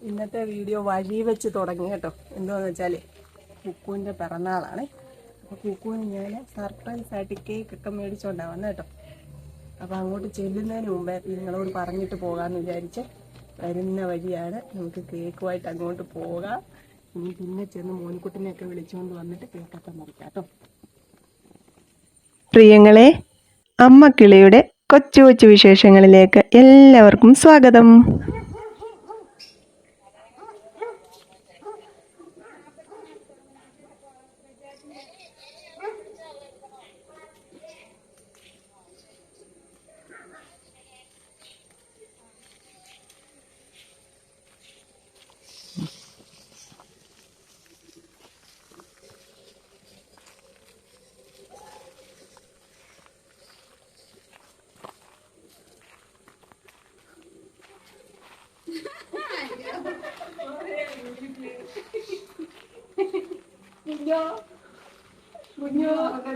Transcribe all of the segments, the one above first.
ഇന്നത്തെ വീഡിയോ വഴി വെച്ച് തുടങ്ങി കേട്ടോ. എന്താണെന്ന് വെച്ചാൽ കുക്കുവിൻ്റെ പിറന്നാളാണ്. അപ്പോൾ കുക്കുവിന് ഞാൻ സർപ്രൈസ് ആയിട്ട് കേക്കൊക്കെ മേടിച്ചുകൊണ്ടാണ് വന്നത് കേട്ടോ. അപ്പോൾ അങ്ങോട്ട് ചെല്ലുന്നതിന് മുമ്പേ നിങ്ങളോട് പറഞ്ഞിട്ട് പോകാമെന്ന് വിചാരിച്ച് വരുന്ന വഴിയാണ്. നമുക്ക് കേക്കുമായിട്ട് അങ്ങോട്ട് പോകാം. ഇനി പിന്നെ ചെന്ന് മോനിക്കുട്ടിനെയൊക്കെ വിളിച്ചുകൊണ്ട് വന്നിട്ട് കേക്കൊക്കെ മുറിക്കാം കേട്ടോ. പ്രിയങ്ങളെ, അമ്മ കിളിയുടെ കൊച്ചു കൊച്ചു വിശേഷങ്ങളിലേക്ക് എല്ലാവർക്കും സ്വാഗതം. കുഞ്ഞോ കുഞ്ഞോ കുഞ്ഞോ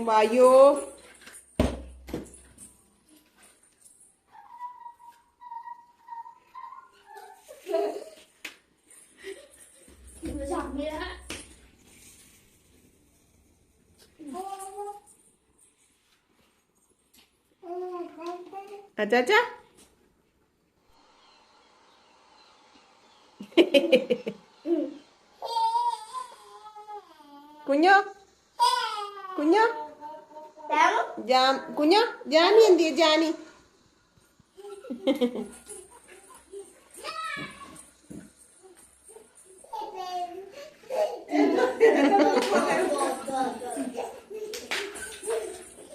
വായോ അച്ചാച്ചാ കുഞ്ഞോ കുഞ്ഞോ കുഞ്ഞോ ജാനി എന്തിയെ ജാനി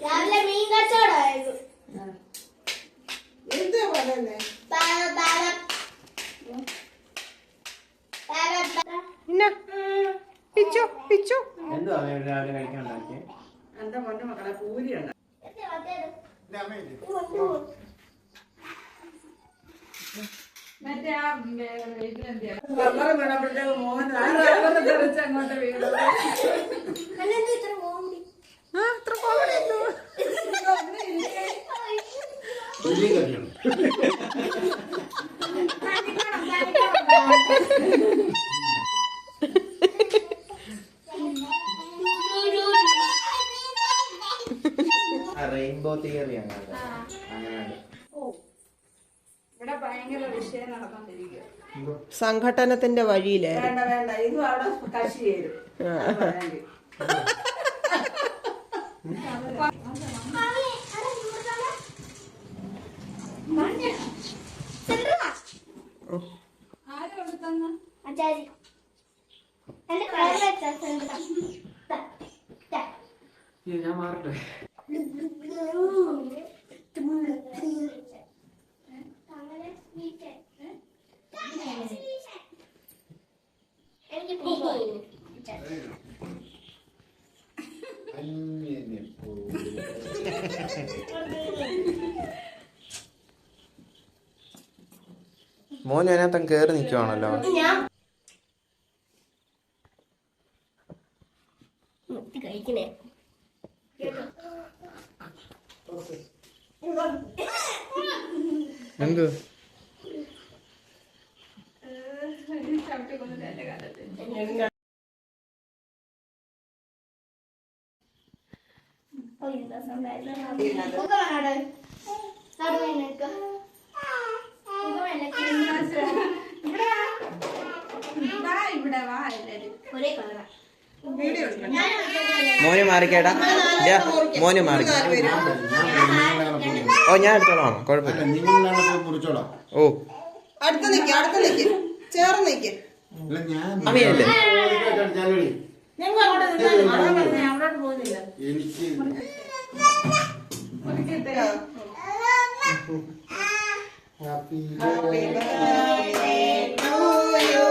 രാവിലെ മീൻ കച്ചവടമായിരുന്നു. പിച്ചു പിച്ചു എന്തുവാ രാവിലെ കഴിക്കാൻ ഉണ്ടാക്കിയേ? എന്റെ മോന്റെ മക്കളെ പൂരിയുണ്ട്. റെയിൻബോ തിയറി അങ്ങനെ സംഘടനത്തിന്റെ വഴിയിലേ ഞാൻ മാറട്ടെ. മോൻ അതിനകത്ത് കേറി നിൽക്കുവാണല്ലോ. കഴിക്കണേ എന്ത് മോന് മാറിക്കേടാ, മോന് മാറി. ഓ ഞാൻ എടുത്തോളാം, കുഴപ്പമില്ല. ഓ അടുത്ത് നിക്ക് ചേർന്ന് നിക്ക്. അമ്മയല്ലേ നിങ്ങൾ അങ്ങോട്ട് നിന്നാലും അതാ പറഞ്ഞേ, അങ്ങോട്ട് പോകുന്നില്ല. എനിക്ക് മുറിക്കട്ടെയോ? Happy Happy birthday to you.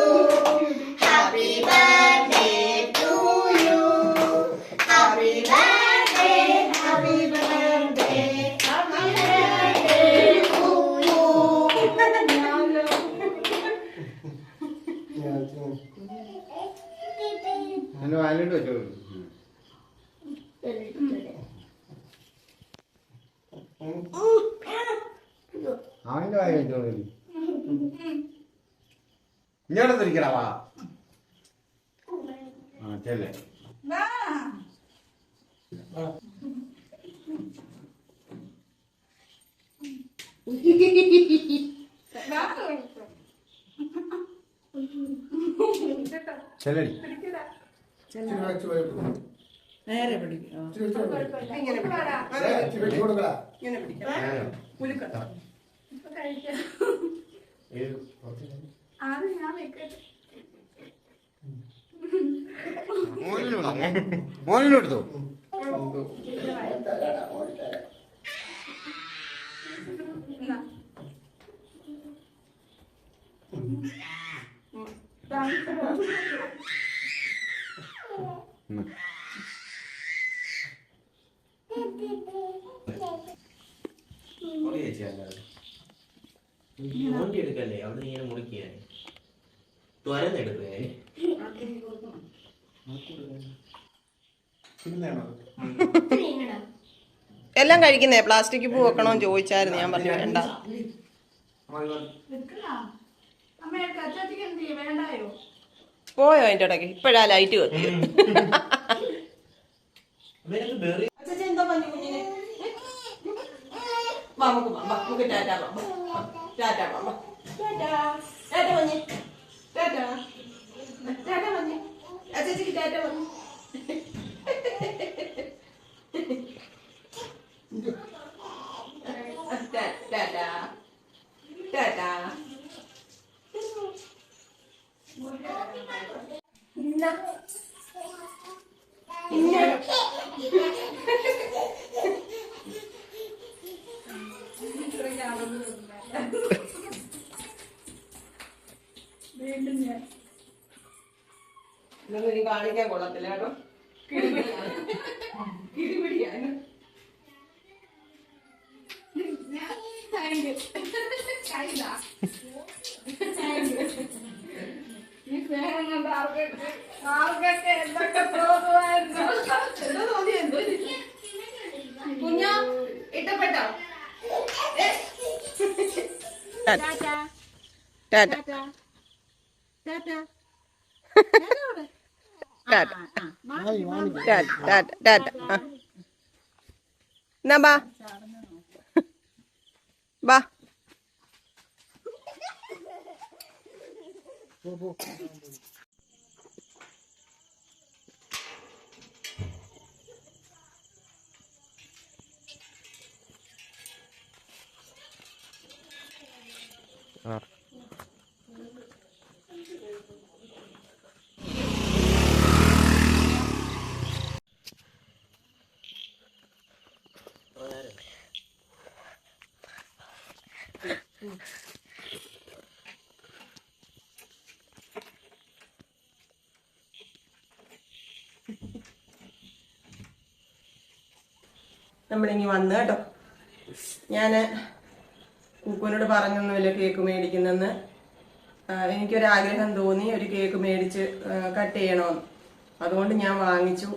Happy birthday to you. Happy birthday, happy birthday, happy birthday to you. എന്നെ വായിലോട്ട് വെച്ചോ. അവന്റെ വായി വെച്ചോളൂ. ഇങ്ങോട്ട് തിരിക്കടാ വാ. ആ ചെല്ലേ. ചെല്ലടി. നേരെ പിടിക്കും. ഇങ്ങനെ പിടിക്കാം. ഇങ്ങനെ പിടിക്കാം. കുലുക്കട്ടോ. മോനിലെടുത്തോ. എടുക്കല്ലേ അവിടെ ഇങ്ങനെ മുറിക്കുക തുരന്നെടുക്കുക. എല്ലാം കഴിക്കുന്നേ. പ്ലാസ്റ്റിക് പൂ വെക്കണോന്ന് ചോദിച്ചായിരുന്നു, ഞാൻ പറഞ്ഞു വേണ്ട. പോയോ അതിന്റെ ഇടയ്ക്ക്? ഇപ്പഴാ ലൈറ്റ് കത്തിയത്. നമുക്ക് ടാറ്റാ ടാറ്റാ ടാറ്റ മഞ്ഞ് ടാറ്റ ടാറ്റ മഞ്ഞ് അച്ഛക്ക് ടാറ്റ മഞ്ഞ്. ടാറ്റാ ടാറ്റാ. ഇതൊന്നും ഇനി കാണിക്കാൻ കൊള്ളത്തില്ല കേട്ടോ. കിളിപിടിയാണ്. കുഞ്ഞോ ഇഷ്ടപ്പെട്ടോ? ടാറ്റ ടാറ്റ എന്നാ ബാ ബാ. നമ്മളിങ്ങി വന്ന് കേട്ടോ. ഞാൻ കുക്കുവിനോട് പറഞ്ഞൊന്നുമില്ല കേക്ക് മേടിക്കുന്നെന്ന്. എനിക്കൊരാഗ്രഹം തോന്നി ഒരു കേക്ക് മേടിച്ച് കട്ട് ചെയ്യണമെന്ന്. അതുകൊണ്ട് ഞാൻ വാങ്ങിച്ചു.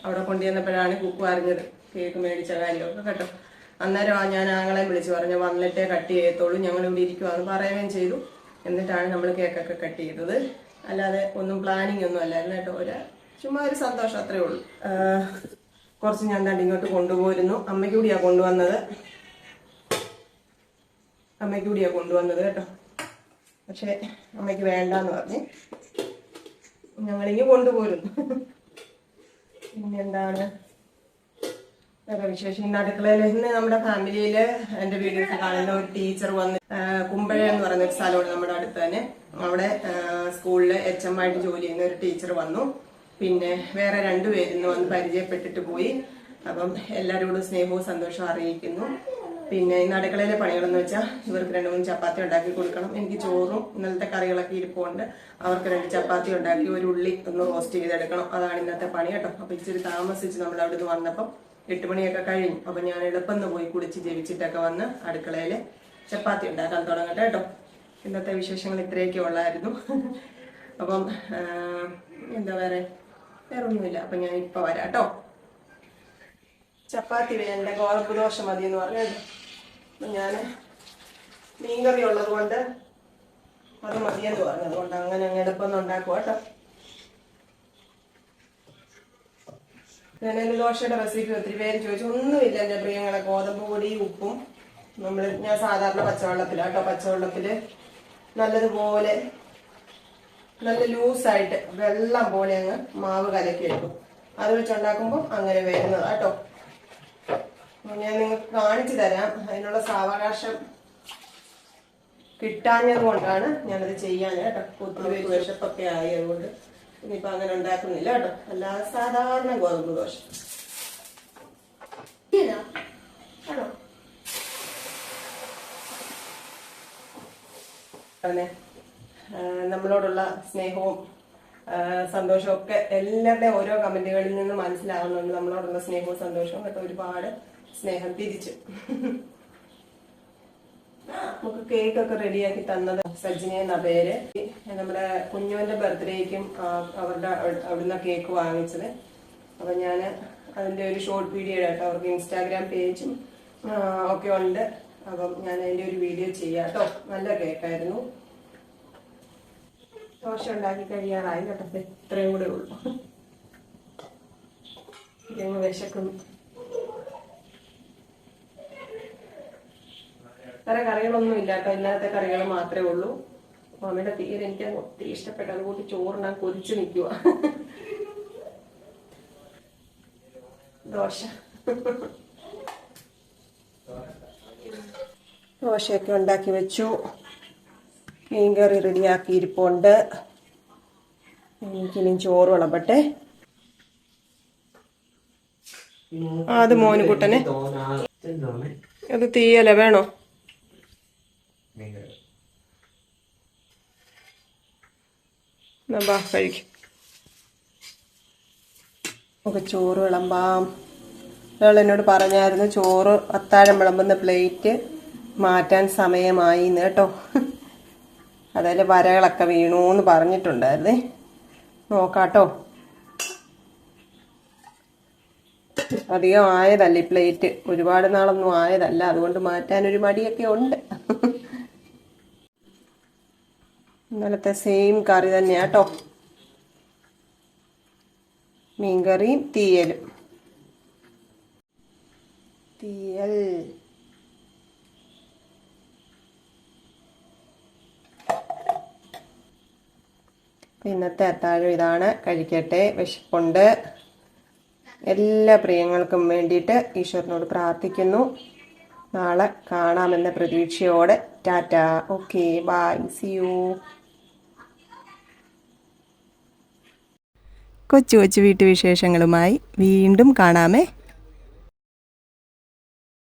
അവിടെ കൊണ്ടുവന്നപ്പോഴാണ് കുക്കു അറിഞ്ഞത് കേക്ക് മേടിച്ച കാര്യമൊക്കെ കേട്ടോ. അന്നേരം ഞാൻ ആങ്ങളെ വിളിച്ചു പറഞ്ഞു വന്നിട്ടേ കട്ട് ചെയ്യത്തുള്ളൂ, ഞങ്ങളിവിടെ ഇരിക്കുവാന്ന് പറയുകയും ചെയ്തു. എന്നിട്ടാണ് നമ്മൾ കേക്കൊക്കെ കട്ട് ചെയ്തത്. അല്ലാതെ ഒന്നും പ്ലാനിങ് ഒന്നും അല്ലായിരുന്നു കേട്ടോ. ചുമ്മാ ഒരു സന്തോഷം, അത്രേ ഉള്ളൂ. കുറച്ച് ഞാൻ ദാണ്ട് ഇങ്ങോട്ട് കൊണ്ടുപോയിരുന്നു. അമ്മയ്ക്ക് കൂടിയാ കൊണ്ടുവന്നത് കേട്ടോ. പക്ഷെ അമ്മയ്ക്ക് വേണ്ടാന്ന് പറഞ്ഞ് ഞങ്ങളിങ്ങ് കൊണ്ടുപോരുന്നു. പിന്നെന്താണ് വേറെ വിശേഷം? ഇന്ന് അടുക്കളയിൽ ഇന്ന് നമ്മുടെ ഫാമിലിയില് എന്റെ വീഡിയോസ് കാണുന്ന ഒരു ടീച്ചർ വന്ന്, കുമ്പഴ എന്ന് പറയുന്ന ഒരു സ്ഥലമാണ് നമ്മുടെ അടുത്ത് തന്നെ. അവിടെ സ്കൂളില് HM ആയിട്ട് ജോലി ചെയ്യുന്ന ഒരു ടീച്ചർ വന്നു. പിന്നെ വേറെ 2 പേരിന്ന് വന്ന് പരിചയപ്പെട്ടിട്ട് പോയി. അപ്പം എല്ലാവരോടും സ്നേഹവും സന്തോഷവും അറിയിക്കുന്നു. പിന്നെ ഇന്ന് അടുക്കളയിലെ പണികളെന്ന് വെച്ചാൽ ഇവർക്ക് 2-3 ചപ്പാത്തി ഉണ്ടാക്കി കൊടുക്കണം. എനിക്ക് ചോറും ഇന്നലത്തെ കറികളൊക്കെ ഇരിപ്പുണ്ട്. അവർക്ക് 2 ചപ്പാത്തി ഉണ്ടാക്കി ഒരു ഉള്ളി ഒന്ന് റോസ്റ്റ് ചെയ്തെടുക്കണം. അതാണ് ഇന്നത്തെ പണി കേട്ടോ. അപ്പൊ ഇച്ചിരി താമസിച്ച് നമ്മൾ അവിടെ നിന്ന് വന്നപ്പം 8 മണിയൊക്കെ കഴിഞ്ഞു. അപ്പൊ ഞാൻ എളുപ്പം പോയി കുളിച്ച് ജപിച്ചിട്ടൊക്കെ വന്ന് അടുക്കളയില് ചപ്പാത്തി ഉണ്ടാക്കാൻ തുടങ്ങട്ടെ കേട്ടോ. ഇന്നത്തെ വിശേഷങ്ങൾ ഇത്രയൊക്കെ ഉള്ളായിരുന്നു. അപ്പം എന്താ വേറെ ഒന്നുമില്ല. അപ്പൊ ഞാൻ ഇപ്പൊ വരാം കേട്ടോ. ചപ്പാത്തി വേണ്ട, ഗോതമ്പ് ദോശ മതി എന്ന് പറഞ്ഞത്. അപ്പം ഞാൻ മീൻകറി ഉള്ളത് കൊണ്ട് അത് മതിയെന്ന് പറഞ്ഞത് കൊണ്ട് അങ്ങനെ എളുപ്പം ഉണ്ടാക്കുക കേട്ടോ. വേനൽ ദോശയുടെ റെസിപ്പി ഒത്തിരി പേര് ചോദിച്ചു. ഒന്നുമില്ല എൻ്റെ പ്രിയങ്ങളെ, ഗോതമ്പ് പൊടിയും ഉപ്പും ഞാൻ സാധാരണ പച്ചവെള്ളത്തിലാട്ടോ, പച്ചവെള്ളത്തില് നല്ലതുപോലെ നല്ല ലൂസായിട്ട് വെള്ളം പോലെ അങ്ങ് മാവ് കലക്കി എടുക്കും. അത് വെച്ചുണ്ടാക്കുമ്പോൾ അങ്ങനെ വരുന്നത് കേട്ടോ. ഞാൻ നിങ്ങൾക്ക് കാണിച്ചു തരാം. അതിനുള്ള സാവകാശം കിട്ടാഞ്ഞത് കൊണ്ടാണ് ഞാനത് ചെയ്യാൻ കേട്ടോ. ഒത്തിരി വിശപ്പൊക്കെ ആയതുകൊണ്ട് ഇനിയിപ്പോൾ അങ്ങനെ ഉണ്ടാക്കുന്നില്ല കേട്ടോ. അല്ലാതെ സാധാരണ ഗോതമ്പ് ദോശ ആണോ. അങ്ങനെ നമ്മളോടുള്ള സ്നേഹവും സന്തോഷവും ഒക്കെ എല്ലാവരുടെയും ഓരോ കമന്റുകളിൽ നിന്ന് മനസ്സിലാവുന്നുണ്ട്. നമ്മളോടുള്ള സ്നേഹവും സന്തോഷവും കേട്ടോ. ഒരുപാട് സ്നേഹം തിരിച്ചു. നമുക്ക് കേക്കൊക്കെ റെഡിയാക്കി തന്നത് സജിനെ എന്ന പേര്. നമ്മുടെ കുഞ്ഞുവിന്റെ ബർത്ത്ഡേക്കും അവരുടെ അവിടുന്ന് കേക്ക് വാങ്ങിച്ചത്. അപ്പൊ ഞാൻ അതിന്റെ ഒരു ഷോർട്ട് വീഡിയോ കേട്ടോ. അവർക്ക് ഇൻസ്റ്റാഗ്രാം പേജും ഒക്കെ ഉണ്ട്. അപ്പം ഞാൻ അതിന്റെ ഒരു വീഡിയോ ചെയ്യാം കേട്ടോ. നല്ല കേക്കായിരുന്നു. ദോശ ഉണ്ടാക്കി കഴിയാറായി കേട്ടോ. ഇത്രയും കൂടെ ഉള്ളു. ഇതങ്ങ് വിശക്കുന്നു. വേറെ കറികളൊന്നും ഇല്ല കേട്ടോ. ഇല്ലാത്ത കറികൾ മാത്രമേ ഉള്ളൂ. അമ്മയുടെ തീരെ എനിക്ക് ഒത്തിരി ഇഷ്ടപ്പെട്ടു. അതുകൊണ്ട് ചോറിനാൻ കൊതിച്ചു നിൽക്കുക. ദോശയൊക്കെ ഉണ്ടാക്കി വെച്ചു. മീൻകറി റെഡിയാക്കി ഇരിപ്പുണ്ട്. എനിക്കിനി ചോറ് വിളമ്പട്ടെ. അത് മോനുകുട്ടനെ അത് തീയല വേണോ? കഴിക്കും. നമുക്ക് ചോറ് വിളമ്പാം. ഒരാൾ എന്നോട് പറഞ്ഞായിരുന്നു ചോറ് അത്താഴം വിളമ്പുന്ന പ്ലേറ്റ് മാറ്റാൻ സമയമായി എന്ന് കേട്ടോ. അതിൽ വരകളൊക്കെ വീണു എന്ന് പറഞ്ഞിട്ടുണ്ടായിരുന്നേ. നോക്കാട്ടോ. അധികം ആയതല്ല ഈ പ്ലേറ്റ്. ഒരുപാട് നാളൊന്നും ആയതല്ല. അതുകൊണ്ട് മാറ്റാനൊരു മടിയൊക്കെ ഉണ്ട്. ഇന്നലത്തെ സെയിം കറി തന്നെയാട്ടോ. മീൻകറിയും തീയലും. തീയൽ ഇന്നത്തെ അത്താഴം ഇതാണ്. കഴിക്കട്ടെ, വിശപ്പുണ്ട്. എല്ലാ പ്രിയങ്ങൾക്കും വേണ്ടിയിട്ട് ഈശ്വരനോട് പ്രാർത്ഥിക്കുന്നു. നാളെ കാണാമെന്ന പ്രതീക്ഷയോടെ ടാറ്റ. Okay, bye, see you. കൊച്ചു കൊച്ചു വീട്ടുവിശേഷങ്ങളുമായി വീണ്ടും കാണാമേ.